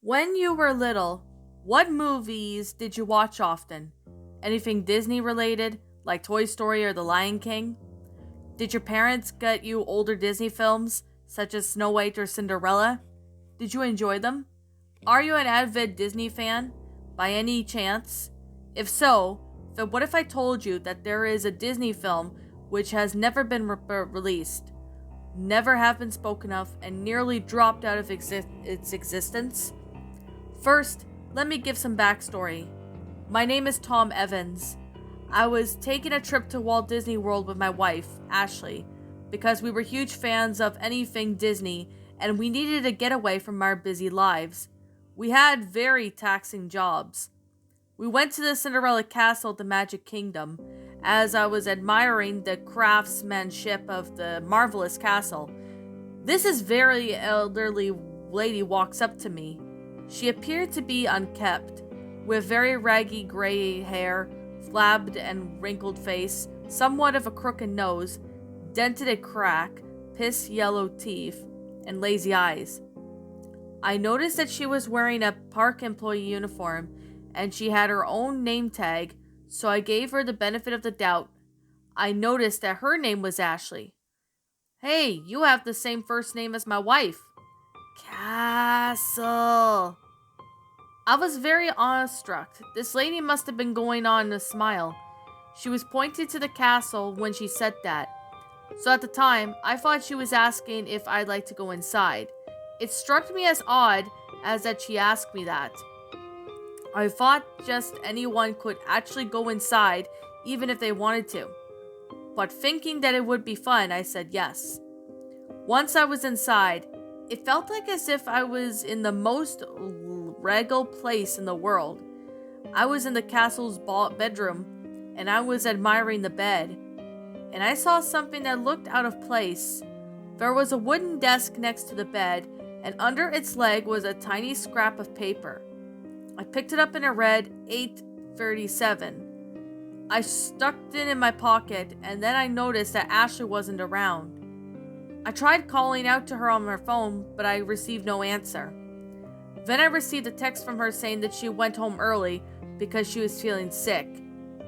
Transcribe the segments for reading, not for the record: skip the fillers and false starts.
When you were little, what movies did you watch often? Anything Disney related, like Toy Story or The Lion King? Did your parents get you older Disney films, such as Snow White or Cinderella? Did you enjoy them? Are you an avid Disney fan, by any chance? If so, then what if I told you that there is a Disney film which has never been released, never have been spoken of, and nearly dropped out of its existence? First, let me give some backstory. My name is Tom Evans. I was taking a trip to Walt Disney World with my wife, Ashley, because we were huge fans of anything Disney and we needed a getaway from our busy lives. We had very taxing jobs. We went to the Cinderella Castle at the Magic Kingdom. As I was admiring the craftsmanship of the marvelous castle, this very elderly lady walks up to me. She appeared to be unkempt, with very raggy gray hair, flabbed and wrinkled face, somewhat of a crooked nose, dented and crack, piss yellow teeth, and lazy eyes. I noticed that she was wearing a park employee uniform, and she had her own name tag, so I gave her the benefit of the doubt. I noticed that her name was Ashley. "Hey, you have the same first name as my wife." "Castle." I was very awestruck. This lady must have been going on a smile. She was pointing to the castle when she said that. So at the time, I thought she was asking if I'd like to go inside. It struck me as odd as that she asked me that. I thought just anyone could actually go inside even if they wanted to. But thinking that it would be fun, I said yes. Once I was inside, it felt like as if I was in the most regal place in the world. I was in the castle's bedroom, and I was admiring the bed, and I saw something that looked out of place. There was a wooden desk next to the bed, and under its leg was a tiny scrap of paper. I picked it up and it read 8:37. I stuck it in my pocket, and then I noticed that Ashley wasn't around. I tried calling out to her on her phone, but I received no answer. Then I received a text from her saying that she went home early because she was feeling sick.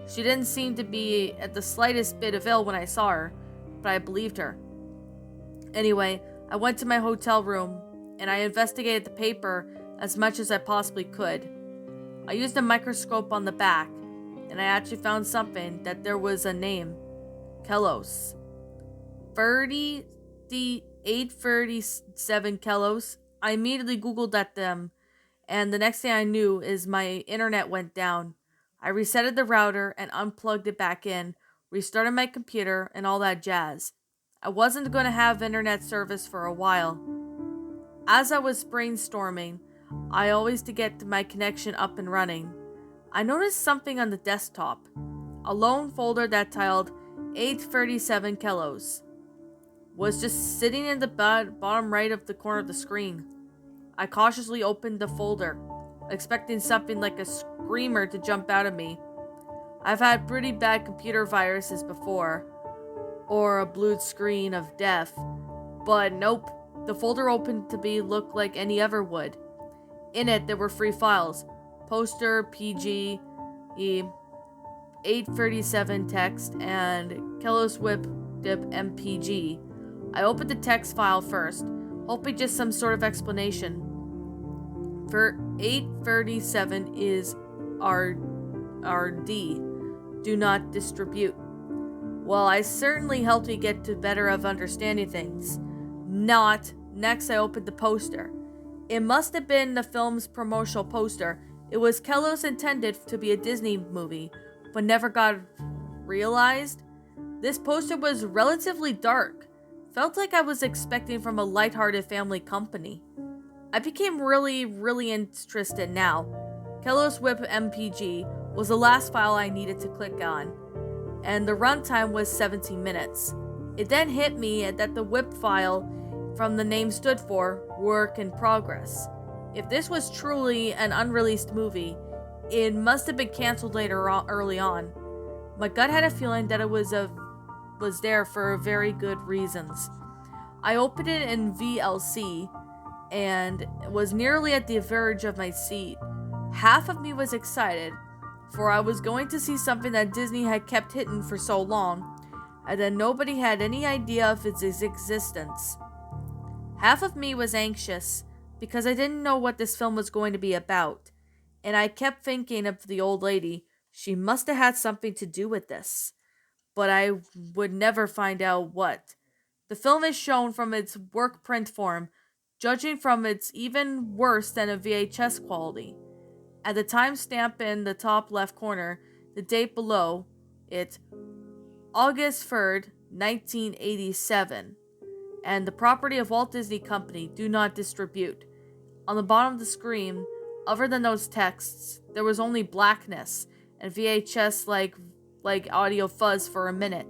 She didn't seem to be at the slightest bit of ill when I saw her, but I believed her. Anyway, I went to my hotel room and I investigated the paper as much as I possibly could. I used a microscope on the back, and I actually found something that there was a name. Kelos. 837 Kelos. I immediately Googled at them, and the next thing I knew is my internet went down. I resetted the router and unplugged it back in, restarted my computer, and all that jazz. I wasn't going to have internet service for a while. As I was brainstorming, I always to get my connection up and running. I noticed something on the desktop, a lone folder that titled 837 Kelos was just sitting in the bottom right of the corner of the screen. I cautiously opened the folder, expecting something like a screamer to jump out at me. I've had pretty bad computer viruses before, or a blue screen of death, but nope, the folder opened to look like any other would. In it, there were 3 files: poster, PG, 837 text, and Kelos whip dip MPG. I opened the text file first, hoping just some sort of explanation. For 837 is RD, do not distribute. Well, I certainly helped me get to better of understanding things. Not. Next, I opened the poster. It must have been the film's promotional poster. It was Kelos intended to be a Disney movie, but never got realized. This poster was relatively dark. Felt like I was expecting from a lighthearted family company. I became really interested now. Kelos Whip MPG was the last file I needed to click on, and the runtime was 17 minutes. It then hit me that the whip file from the name stood for Work in Progress. If this was truly an unreleased movie, it must have been canceled early on. My gut had a feeling that it was there for very good reasons. I opened it in VLC, and was nearly at the verge of my seat. Half of me was excited, for I was going to see something that Disney had kept hidden for so long, and that nobody had any idea of its existence. Half of me was anxious, because I didn't know what this film was going to be about, and I kept thinking of the old lady. She must have had something to do with this, but I would never find out what. The film is shown from its work print form, judging from its even worse than a VHS quality. At the timestamp in the top left corner, the date below it, August 3rd, 1987, and the property of Walt Disney Company, do not distribute. On the bottom of the screen, other than those texts, there was only blackness and VHS like audio fuzz for a minute.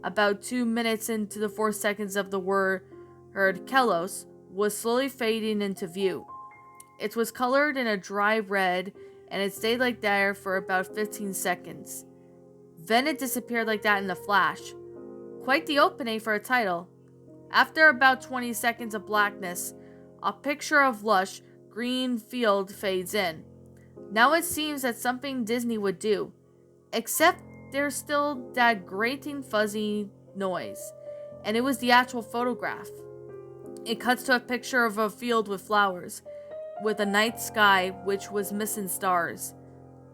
About 2 minutes into the 4 seconds of the word Kelos was slowly fading into view. It was colored in a dry red, and it stayed like that for about 15 seconds. Then it disappeared like that in a flash. Quite the opening for a title. After about 20 seconds of blackness, a picture of lush, green field fades in. Now it seems that something Disney would do. Except there's still that grating fuzzy noise, and it was the actual photograph. It cuts to a picture of a field with flowers, with a night sky which was missing stars.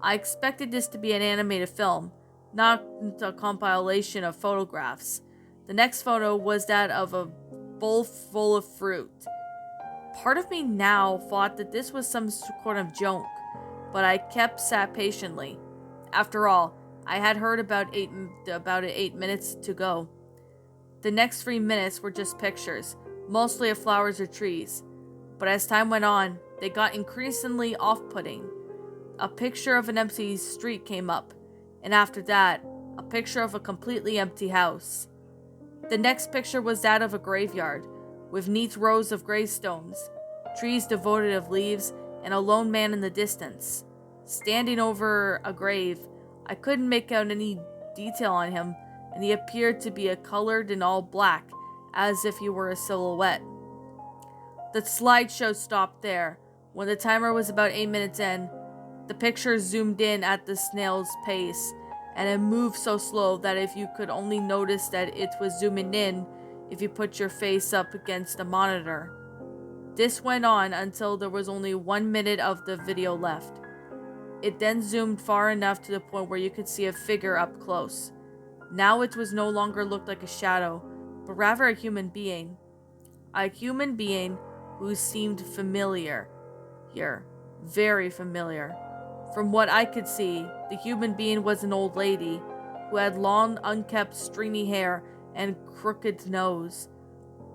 I expected this to be an animated film, not a compilation of photographs. The next photo was that of a bowl full of fruit. Part of me now thought that this was some sort of joke, but I sat patiently. After all, I had heard about 8 minutes to go. The next 3 minutes were just pictures, mostly of flowers or trees. But as time went on, they got increasingly off-putting. A picture of an empty street came up, and after that, a picture of a completely empty house. The next picture was that of a graveyard, with neat rows of gravestones, trees devoid of leaves, and a lone man in the distance. Standing over a grave, I couldn't make out any detail on him, and he appeared to be colored in all black, as if he were a silhouette. The slideshow stopped there. When the timer was about 8 minutes in, the picture zoomed in at the snail's pace, and it moved so slow that if you could only notice that it was zooming in if you put your face up against the monitor. This went on until there was only 1 minute of the video left. It then zoomed far enough to the point where you could see a figure up close. Now it was no longer looked like a shadow, but rather a human being. A human being who seemed familiar. Here, very familiar. From what I could see, the human being was an old lady who had long, unkempt, stringy hair and crooked nose.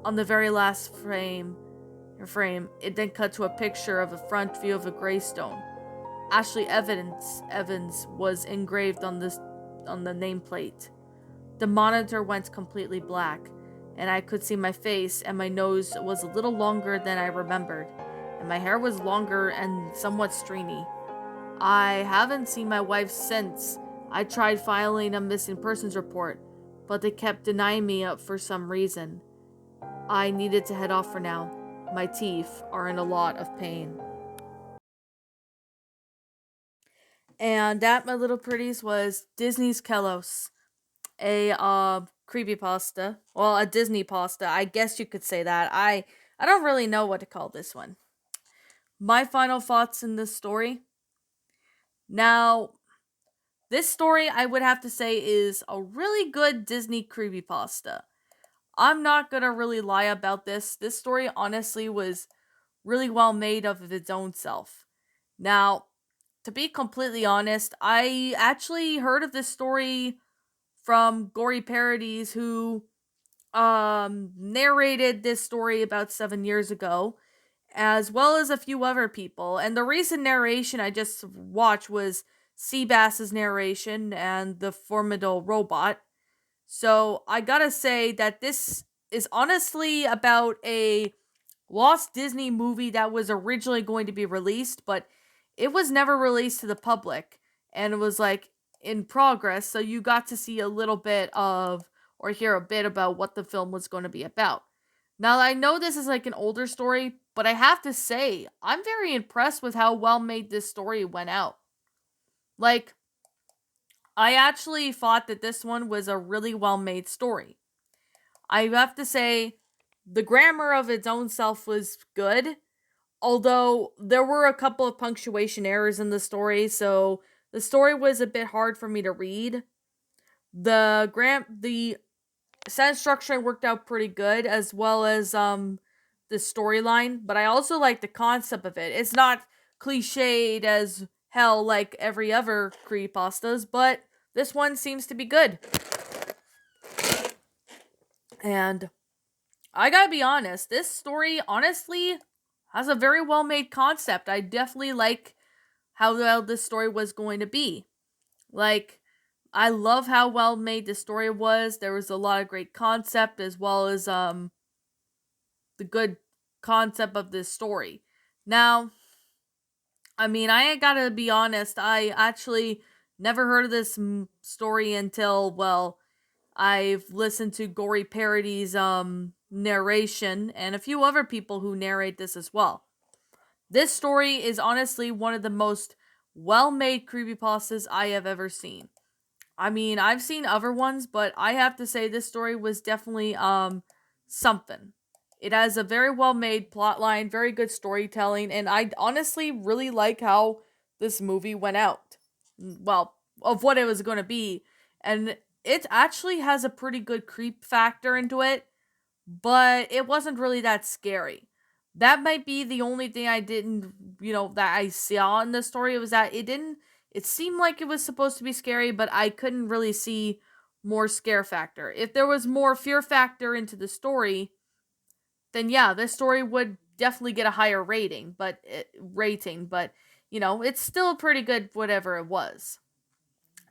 On the very last frame, it then cut to a picture of a front view of a gravestone. Ashley Evans was engraved on the nameplate. The monitor went completely black, and I could see my face, and my nose was a little longer than I remembered, and my hair was longer and somewhat stringy. I haven't seen my wife since. I tried filing a missing persons report, but they kept denying me for some reason. I needed to head off for now. My teeth are in a lot of pain. And that, my little pretties, was Disney's Kelos, a creepypasta. Well, a Disney pasta. I guess you could say that. I don't really know what to call this one. My final thoughts in this story. Now, this story I would have to say is a really good Disney creepypasta. I'm not gonna really lie about this. This story honestly was really well made of its own self. Now, to be completely honest, I actually heard of this story from Gory Parodies, who narrated this story about 7 years ago, as well as a few other people. And the recent narration I just watched was Seabass's narration and the Formidable Robot. So I gotta say that this is honestly about a lost Disney movie that was originally going to be released, but it was never released to the public, and it was like in progress, so you got to see a little bit of or hear a bit about what the film was going to be about. Now, I know this is like an older story, but I have to say, I'm very impressed with how well made this story went out. Like, I actually thought that this one was a really well made story. I have to say, the grammar of its own self was good, although there were a couple of punctuation errors in the story, so the story was a bit hard for me to read. The sentence structuring worked out pretty good, as well as the storyline, but I also like the concept of it. It's not cliched as hell like every other creepypastas, but this one seems to be good. And I gotta be honest, this story honestly has a very well made concept. I definitely like how well this story was going to be. Like, I love how well made the story was. There was a lot of great concept, as well as the good concept of this story. Now, I mean, I gotta be honest, I actually never heard of this story until, well, I've listened to Gory Parody's narration and a few other people who narrate this as well. This story is honestly one of the most well-made creepypastas I have ever seen. I mean, I've seen other ones, but I have to say this story was definitely something. It has a very well-made plot line, very good storytelling, and I honestly really like how this movie went out. Well, of what it was going to be, and it actually has a pretty good creep factor into it, but it wasn't really that scary. That might be the only thing I didn't, that I saw in the story was that it seemed like it was supposed to be scary, but I couldn't really see more scare factor. If there was more fear factor into the story, then yeah, this story would definitely get a higher but it's still pretty good whatever it was.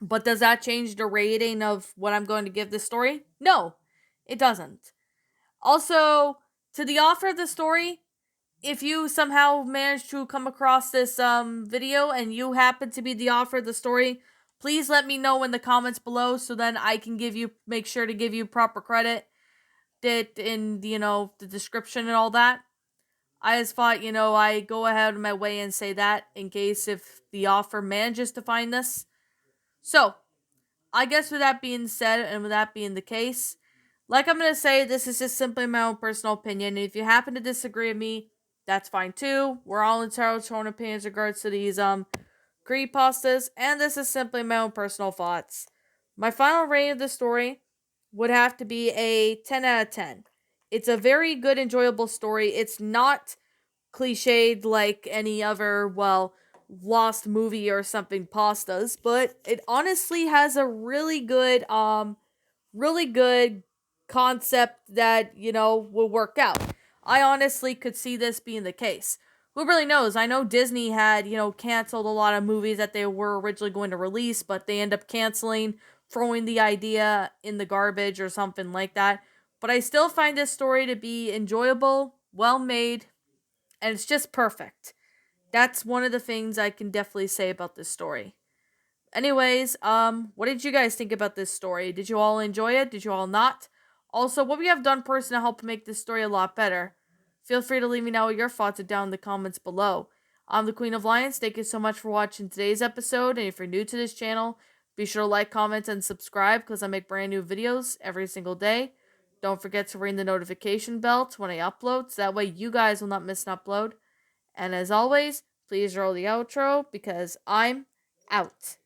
But does that change the rating of what I'm going to give this story? No, it doesn't. Also, to the author of the story, if you somehow manage to come across this video and you happen to be the author of the story, please let me know in the comments below so then I can make sure to give you proper credit that in the description and all that. I just thought, I go ahead of my way and say that in case if the author manages to find this. So, I guess with that being said and with that being the case, like I'm going to say, this is just simply my own personal opinion. If you happen to disagree with me, that's fine too. We're all entitled to our own opinions in regards to these creepypastas, and this is simply my own personal thoughts. My final rating of the story would have to be a 10 out of 10. It's a very good, enjoyable story. It's not cliched like any other, well, lost movie or something pastas, but it honestly has a really good concept that, will work out. I honestly could see this being the case. Who really knows? I know Disney had, canceled a lot of movies that they were originally going to release, but they end up canceling, throwing the idea in the garbage or something like that. But I still find this story to be enjoyable, well made, and it's just perfect. That's one of the things I can definitely say about this story. Anyways, what did you guys think about this story? Did you all enjoy it? Did you all not? Also, what we have done personally to help make this story a lot better? Feel free to leave me know your thoughts down in the comments below. I'm the Queen of Lions. Thank you so much for watching today's episode. And if you're new to this channel, be sure to like, comment, and subscribe because I make brand new videos every single day. Don't forget to ring the notification bell when I upload so that way you guys will not miss an upload. And as always, please roll the outro because I'm out.